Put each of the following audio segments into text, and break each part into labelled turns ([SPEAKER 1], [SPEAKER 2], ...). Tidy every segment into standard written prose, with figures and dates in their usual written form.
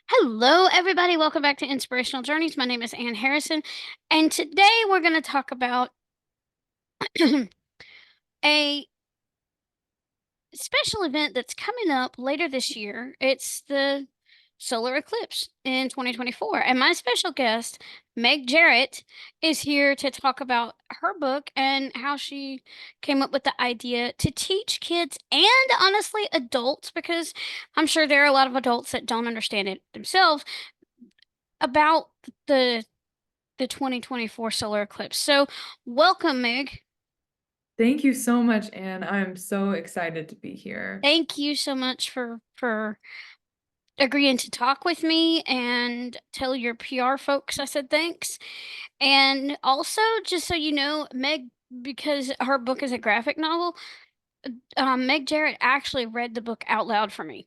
[SPEAKER 1] Hello, everybody. Welcome back to Inspirational Journeys. My name is Ann Harrison, and today we're going to talk about a special event that's coming up later this year. It's the solar eclipse in 2024. And my special guest, Meg Jerit, is here to talk about her book and how she came up with the idea to teach kids and honestly adults, because I'm sure there are a lot of adults that don't understand it themselves, about the the 2024 solar eclipse. So, welcome, Meg.
[SPEAKER 2] Thank you so much, Anne. I'm so excited to be here.
[SPEAKER 1] Thank you so much for agreeing to talk with me and tell your PR folks I said thanks. And also, just so you know, Meg, because her book is a graphic novel, Meg Jarrett actually read the book out loud for me.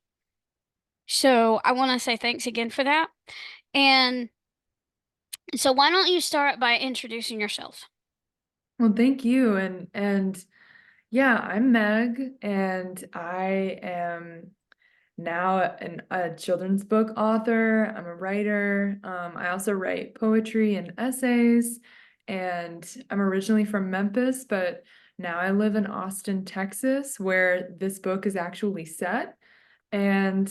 [SPEAKER 1] So I want to say thanks again for that. And so why don't you start by introducing yourself?
[SPEAKER 2] Well, thank you. And yeah, I'm Meg, and I am now a children's book author. I'm a writer. I also write poetry and essays, and I'm originally from Memphis, but now I live in Austin, Texas, where this book is actually set. And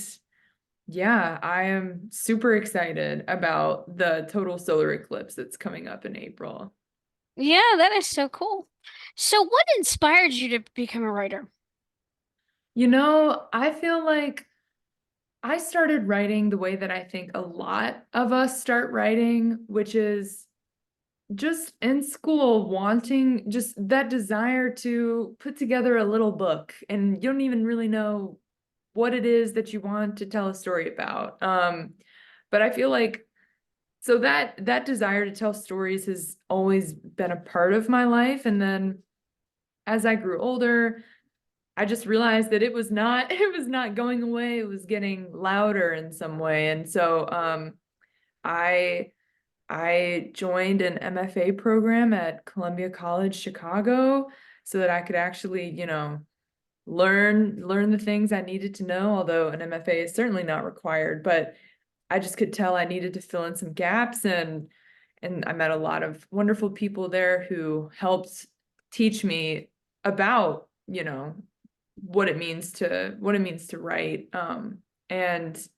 [SPEAKER 2] yeah, I am super excited about the total solar eclipse that's coming up in April.
[SPEAKER 1] Yeah, that is so cool. So, what inspired you to become a writer?
[SPEAKER 2] I feel like I started writing the way that I think a lot of us start writing, which is just in school, wanting just that desire to put together a little book, and you don't even really know what it is that you want to tell a story about. But I feel like so that desire to tell stories has always been a part of my life. And then as I grew older, I just realized that it was not it was not going away. It was getting louder in some way. And so I I joined an MFA program at Columbia College Chicago so that I could actually, learn the things I needed to know, although an MFA is certainly not required, but I just could tell I needed to fill in some gaps, and I met a lot of wonderful people there who helped teach me about, what it means to write. And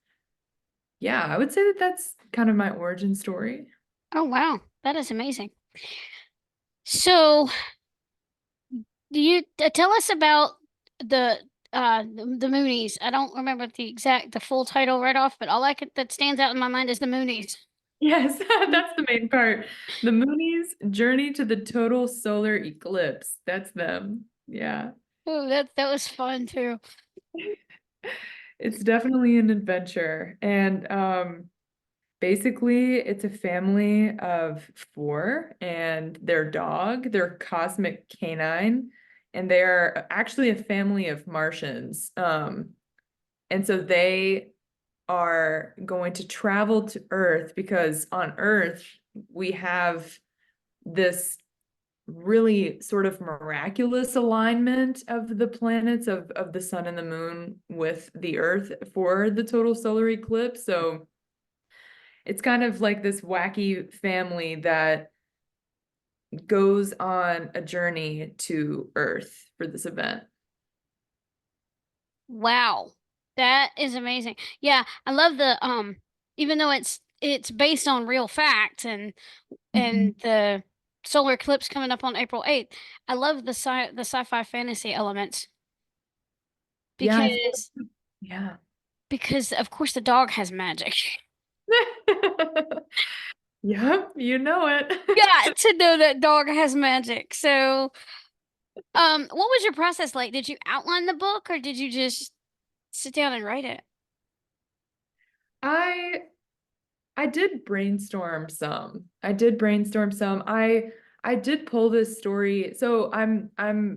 [SPEAKER 2] yeah, I would say that that's kind of my origin story.
[SPEAKER 1] Oh, wow. That is amazing. So, do you tell us about the Moonies? I don't remember the full title right off, but all that stands out in my mind is the Moonies.
[SPEAKER 2] Yes, that's the main part. The Moonies' Journey to the Total Solar Eclipse. That's them. Yeah.
[SPEAKER 1] Oh, that was fun too.
[SPEAKER 2] It's definitely an adventure. And basically, it's a family of four and their dog, their cosmic canine, and they are actually a family of Martians. And so they are going to travel to Earth because on Earth we have this really sort of miraculous alignment of the planets of the sun and the moon with the Earth for the total solar eclipse. So it's kind of like this wacky family that goes on a journey to Earth for this event.
[SPEAKER 1] Wow. That is amazing. Yeah, I love the even though it's based on real facts
[SPEAKER 2] Mhm.
[SPEAKER 1] and the solar eclipse coming up on April 8th, I love the sci-fi fantasy elements
[SPEAKER 2] Yeah, I
[SPEAKER 1] because
[SPEAKER 2] feel, yeah.
[SPEAKER 1] because of course the dog has magic.
[SPEAKER 2] Yep, you know it.
[SPEAKER 1] Got to know that dog has magic. So, what was your process like? Did you outline the book or did you just sit down and write it?
[SPEAKER 2] I I did brainstorm some. I did brainstorm some. I did pull this story. So I'm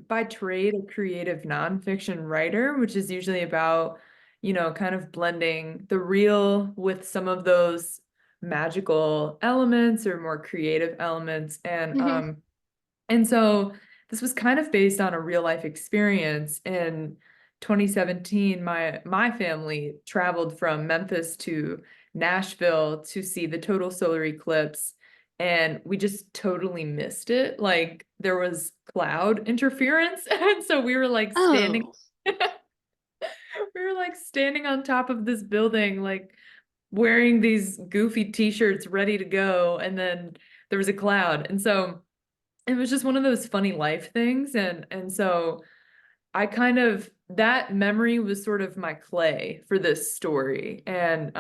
[SPEAKER 2] by trade a creative nonfiction writer, which is usually about, kind of blending the real with some of those magical elements or more creative elements.
[SPEAKER 1] Hmm.
[SPEAKER 2] And so this was kind of based on a real life experience in 2017, my family traveled from Memphis to Nashville to see the total solar eclipse, and we just totally missed it. Like there was cloud interference, and so we were like standing
[SPEAKER 1] Oh,
[SPEAKER 2] we were like standing on top of this building, like wearing these goofy t-shirts ready to go, and then there was a cloud. And so it was just one of those funny life things. And so I kind of that memory was sort of my clay for this story. And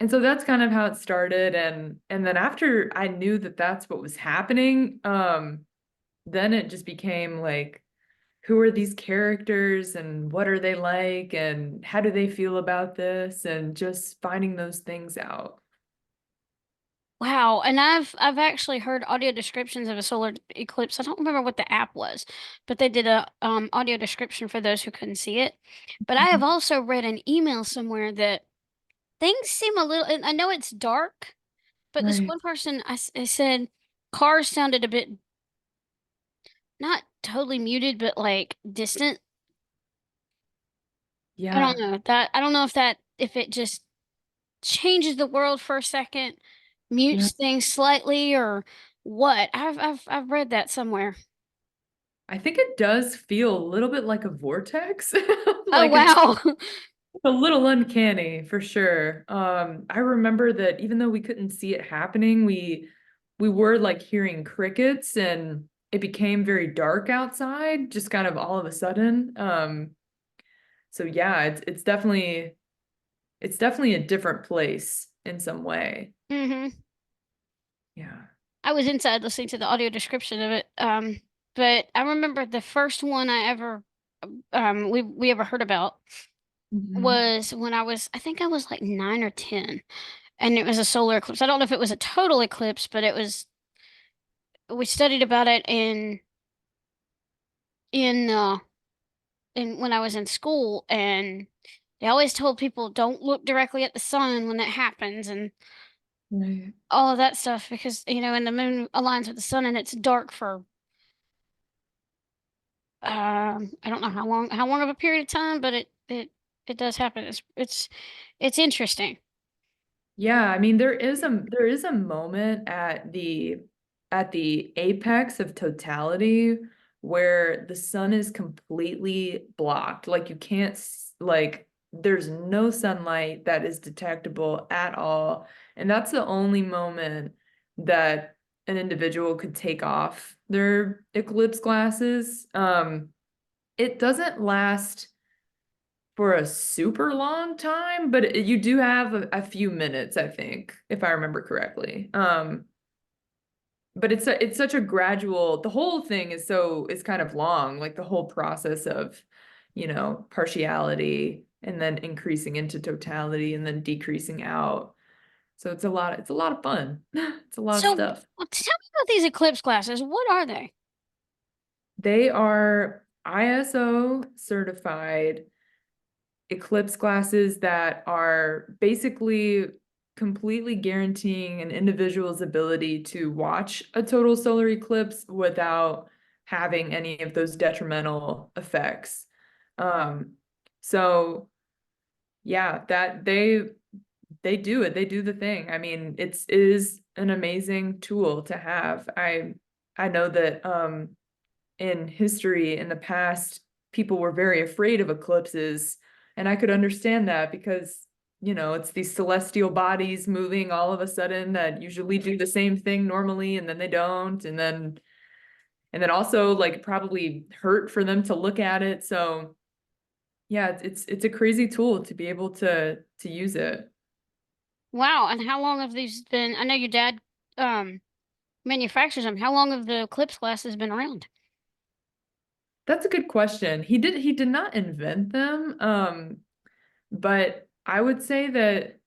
[SPEAKER 2] so that's kind of how it started. And then after I knew that that's what was happening, then it just became like, who are these characters and what are they like and how do they feel about this, and just finding those things out.
[SPEAKER 1] wow. And I've actually heard audio descriptions of a solar eclipse. I don't remember what the app was, but they did a audio description for those who couldn't see it. But I have
[SPEAKER 2] Mhm.
[SPEAKER 1] also read an email somewhere that things seem a little, and I know it's dark, but this
[SPEAKER 2] Right.
[SPEAKER 1] one person I said cars sounded a bit not totally muted, but like distant. I don't
[SPEAKER 2] Yeah.
[SPEAKER 1] know that I don't know if it just changes the world for a second,
[SPEAKER 2] Yeah.
[SPEAKER 1] mutes things slightly or what. I've read that somewhere.
[SPEAKER 2] I think it does feel a little bit like a vortex.
[SPEAKER 1] Oh
[SPEAKER 2] Like it's
[SPEAKER 1] wow.
[SPEAKER 2] a little uncanny for sure. I remember that even though we couldn't see it happening, we were like hearing crickets, and it became very dark outside just kind of all of a sudden. So yeah, it's definitely a different place in some way.
[SPEAKER 1] hmm
[SPEAKER 2] Yeah.
[SPEAKER 1] I was inside listening to the audio description of it. But I remember the first one I ever we ever heard about
[SPEAKER 2] Mhm.
[SPEAKER 1] was when I think I was like 9 or 10, and it was a solar eclipse. I don't know if it was a total eclipse, but it was. We studied about it in uh in when I was in school, and they always told people don't look directly at the sun when that happens, and
[SPEAKER 2] Right.
[SPEAKER 1] all of that stuff because and the moon aligns with the sun, and it's dark for I don't know how long of a period of time, but it does happen. It's interesting.
[SPEAKER 2] Yeah, I mean there is a moment at the apex of totality where the sun is completely blocked. Like you can't like there's no sunlight that is detectable at all. And that's the only moment that an individual could take off their eclipse glasses. It doesn't last for a super long time, but you do have a few minutes, I think, if I remember correctly. But it's such a gradual, the whole thing is kind of long, like the whole process of, partiality and then increasing into totality and then decreasing out. So it's a lot of fun. It's a lot of
[SPEAKER 1] So,
[SPEAKER 2] stuff.
[SPEAKER 1] well, tell me about these eclipse glasses. What are they?
[SPEAKER 2] They are ISO certified eclipse glasses that are basically completely guaranteeing an individual's ability to watch a total solar eclipse without having any of those detrimental effects. Um, so yeah, that they do it. They do the thing. I mean, it is an amazing tool to have. I know that in history in the past, people were very afraid of eclipses. And I could understand that because, it's these celestial bodies moving all of a sudden that usually do the same thing normally and then they don't. And then also like probably hurt for them to look at it. So yeah, it's a crazy tool to be able to use it.
[SPEAKER 1] Wow, and how long have these been? I know your dad um manufactures them. How long have the eclipse glasses been around?
[SPEAKER 2] That's a good question. He did not invent them. But I would say that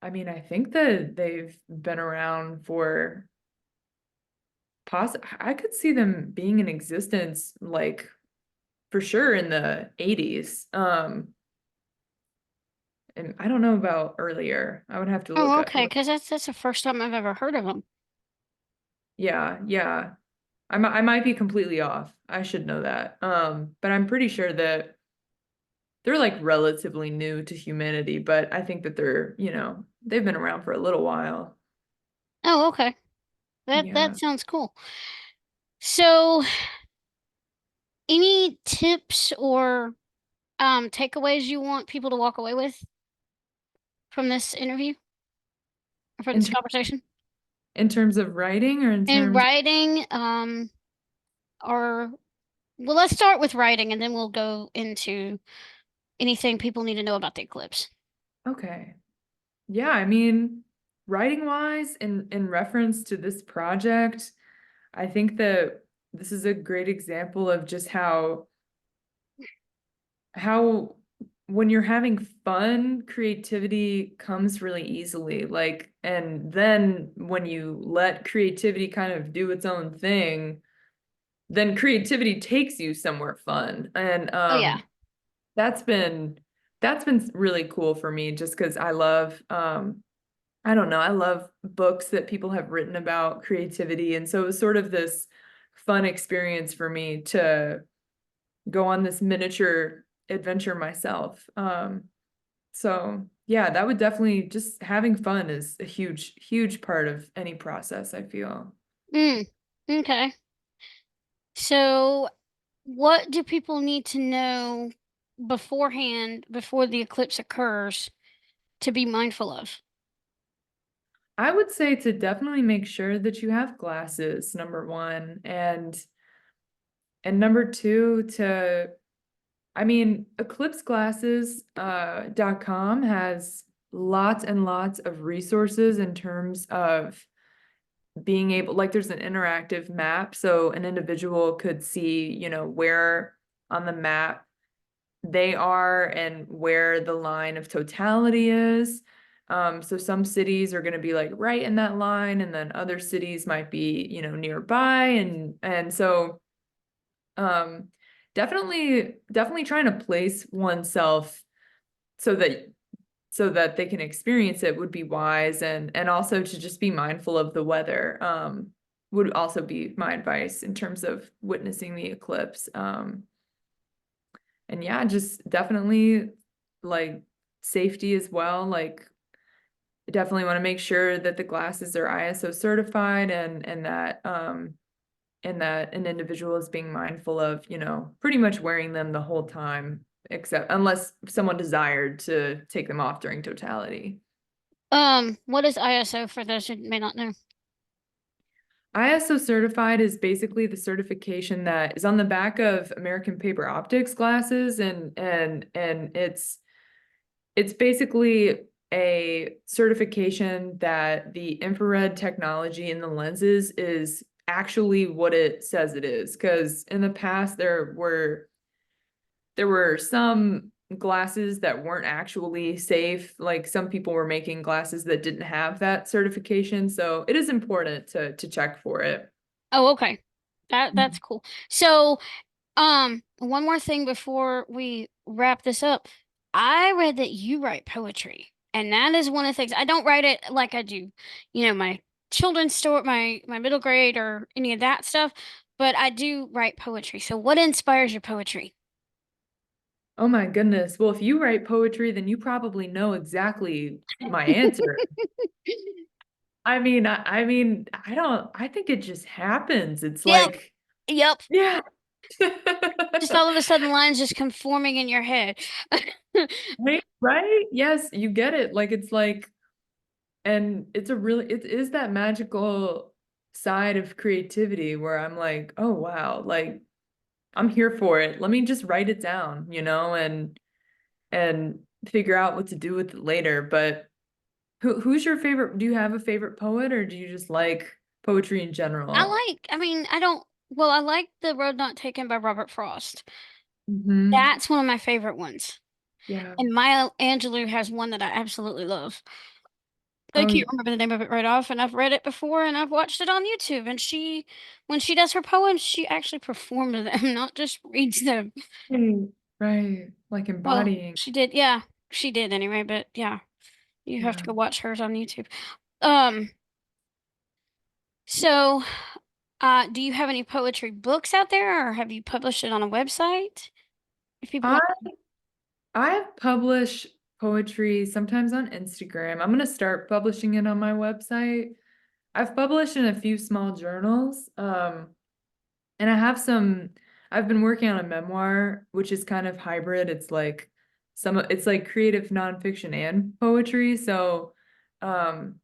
[SPEAKER 2] I mean, I think that they've been around for I could see them being in existence like for sure in the 80s. And I don't know about earlier. I would have to look
[SPEAKER 1] Oh,
[SPEAKER 2] up.
[SPEAKER 1] okay, because that's the first time I've ever heard of them.
[SPEAKER 2] Yeah, yeah. I might be completely off. I should know that. But I'm pretty sure that they're like relatively new to humanity, but I think that they're, they've been around for a little while.
[SPEAKER 1] Oh, okay. That
[SPEAKER 2] Yeah.
[SPEAKER 1] sounds cool. So, any tips or takeaways you want people to walk away with from this interview or from
[SPEAKER 2] In
[SPEAKER 1] this
[SPEAKER 2] ter
[SPEAKER 1] conversation?
[SPEAKER 2] in terms of writing or in
[SPEAKER 1] In
[SPEAKER 2] terms
[SPEAKER 1] writing, or well, let's start with writing and then we'll go into anything people need to know about the eclipse.
[SPEAKER 2] okay. Yeah, I mean, writing wise, in reference to this project, I think that this is a great example of just how when you're having fun, creativity comes really easily. Like, and then when you let creativity kind of do its own thing, then creativity takes you somewhere fun. And
[SPEAKER 1] Oh yeah.
[SPEAKER 2] that's been that's been really cool for me just because I love I don't know, I love books that people have written about creativity. And so it was sort of this fun experience for me to go on this miniature adventure myself. So yeah, that would definitely just having fun is a huge, huge part of any process, I feel.
[SPEAKER 1] Mm, okay. So, what do people need to know beforehand, before the eclipse occurs, to be mindful of?
[SPEAKER 2] I would say to definitely make sure that you have glasses, number one, and number two to I mean, Eclipse Glasses .com has lots and lots of resources in terms of being able, like there's an interactive map, so an individual could see, where on the map they are and where the line of totality is. So some cities are going to be like right in that line, and then other cities might be, nearby, and so um definitely trying to place oneself so that they can experience it would be wise, and also to just be mindful of the weather would also be my advice in terms of witnessing the eclipse. And yeah, just definitely like safety as well. Like definitely want to make sure that the glasses are ISO certified, and that an individual is being mindful of, pretty much wearing them the whole time, except unless someone desired to take them off during totality.
[SPEAKER 1] What is ISO for those who may not know?
[SPEAKER 2] ISO certified is basically the certification that is on the back of American paper optics glasses, and it's basically a certification that the infrared technology in the lenses is actually what it says it is. Because in the past there were some glasses that weren't actually safe. Like some people were making glasses that didn't have that certification. So it is important to check for it.
[SPEAKER 1] Oh, okay. That's cool. So, one more thing before we wrap this up. I read that you write poetry, and that is one of the things. I don't write it like I do, my children's story, my middle grade or any of that stuff, but I do write poetry. So what inspires your poetry?
[SPEAKER 2] Oh my goodness. Well, if you write poetry, then you probably know exactly my answer. I don't, I think it just happens. It's
[SPEAKER 1] Yep.
[SPEAKER 2] like,
[SPEAKER 1] Yep.
[SPEAKER 2] yeah.
[SPEAKER 1] Just all of a sudden lines just come forming in your head.
[SPEAKER 2] Right, right? Yes, you get it. Like it's like, and it is that magical side of creativity where I'm like, oh wow, like I'm here for it. Let me just write it down, and figure out what to do with it later. But who's your favorite? Do you have a favorite poet, or do you just like poetry in general?
[SPEAKER 1] I mean, I don't, well, I like The Road Not Taken by Robert Frost.
[SPEAKER 2] Hmm.
[SPEAKER 1] That's one of my favorite ones.
[SPEAKER 2] Yeah.
[SPEAKER 1] And Maya Angelou has one that I absolutely love. I
[SPEAKER 2] Oh
[SPEAKER 1] can't
[SPEAKER 2] yeah.
[SPEAKER 1] remember the name of it right off, and I've read it before and I've watched it on YouTube. And when she does her poems, she actually performs them, not just reads them.
[SPEAKER 2] Right. Right. Like
[SPEAKER 1] Well,
[SPEAKER 2] embodying.
[SPEAKER 1] she did, yeah, she did anyway, but yeah, you have to
[SPEAKER 2] Yeah.
[SPEAKER 1] go watch hers on YouTube. Um, so Do you have any poetry books out there, or have you published it on a website? If people
[SPEAKER 2] I
[SPEAKER 1] want,
[SPEAKER 2] I publish poetry sometimes on Instagram. I'm gonna start publishing it on my website. I've published in a few small journals. And I've been working on a memoir, which is kind of hybrid. It's like creative nonfiction and poetry. Um,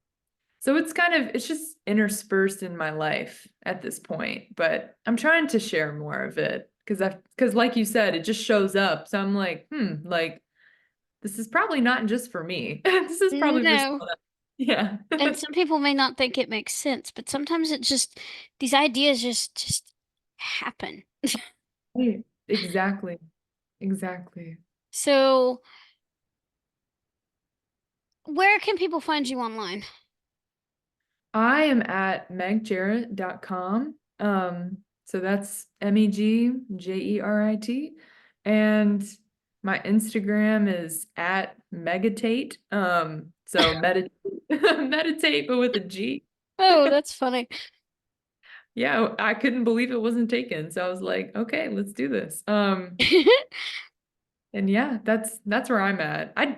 [SPEAKER 2] so it's just interspersed in my life at this point, but I'm trying to share more of it because like you said, it just shows up. So I'm like, like this is probably not just for me. This is probably for
[SPEAKER 1] no.
[SPEAKER 2] someone else. Yeah.
[SPEAKER 1] And some people may not think it makes sense, but sometimes it just these ideas just happen.
[SPEAKER 2] Right. Exactly. Exactly.
[SPEAKER 1] So, where can people find you online?
[SPEAKER 2] I am at megjerit.com. So that's Megjerit. And my Instagram is at meditate. So meditate, meditate, but with a G.
[SPEAKER 1] Oh, that's funny.
[SPEAKER 2] Yeah, I couldn't believe it wasn't taken. So I was like, okay, let's do this. And yeah, that's where I'm at. I'm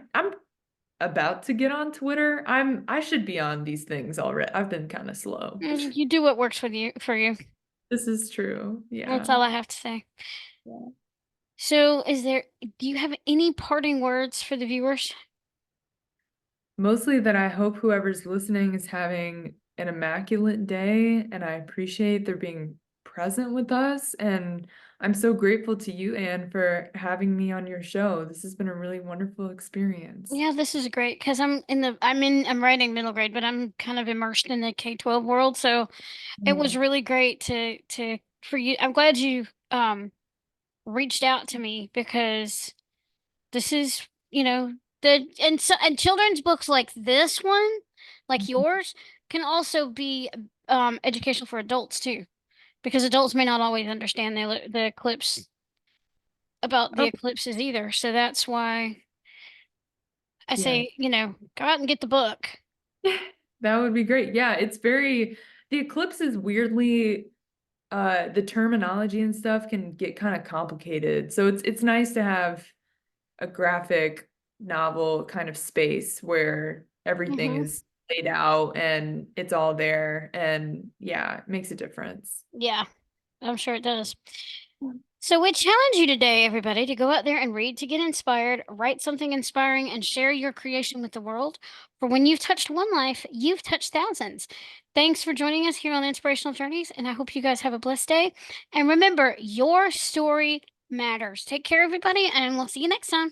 [SPEAKER 2] about to get on Twitter. I should be on these things already. I've been kind of slow.
[SPEAKER 1] You do what works for you.
[SPEAKER 2] This is true.
[SPEAKER 1] That's
[SPEAKER 2] Yeah.
[SPEAKER 1] all I have to say.
[SPEAKER 2] Yeah.
[SPEAKER 1] So, do you have any parting words for the viewers?
[SPEAKER 2] Mostly that I hope whoever's listening is having an immaculate day, and I appreciate their being present with us. And I'm so grateful to you, Anne, for having me on your show. This has been a really wonderful experience.
[SPEAKER 1] Yeah, this is great because I'm writing middle grade, but I'm kind of immersed in the K-12 world. So it was
[SPEAKER 2] Oh,
[SPEAKER 1] really great for you. I'm glad you reached out to me because this is, and children's books like this one, like
[SPEAKER 2] mhm.
[SPEAKER 1] yours, can also be educational for adults too, because adults may not always understand the eclipse about the
[SPEAKER 2] Oh,
[SPEAKER 1] eclipses either. So that's why I
[SPEAKER 2] yeah.
[SPEAKER 1] say, go out and get the book.
[SPEAKER 2] That would be great. Yeah, the eclipse is weirdly the terminology and stuff can get kind of complicated. So it's nice to have a graphic novel kind of space where everything
[SPEAKER 1] Hmm.
[SPEAKER 2] is laid out and it's all there, and yeah, it makes a difference.
[SPEAKER 1] Yeah, I'm sure it does. So we challenge you today, everybody, to go out there and read to get inspired, write something inspiring, and share your creation with the world. For when you've touched one life, you've touched thousands. Thanks for joining us here on Inspirational Journeys, and I hope you guys have a blessed day. And remember, your story matters. Take care, everybody, and we'll see you next time.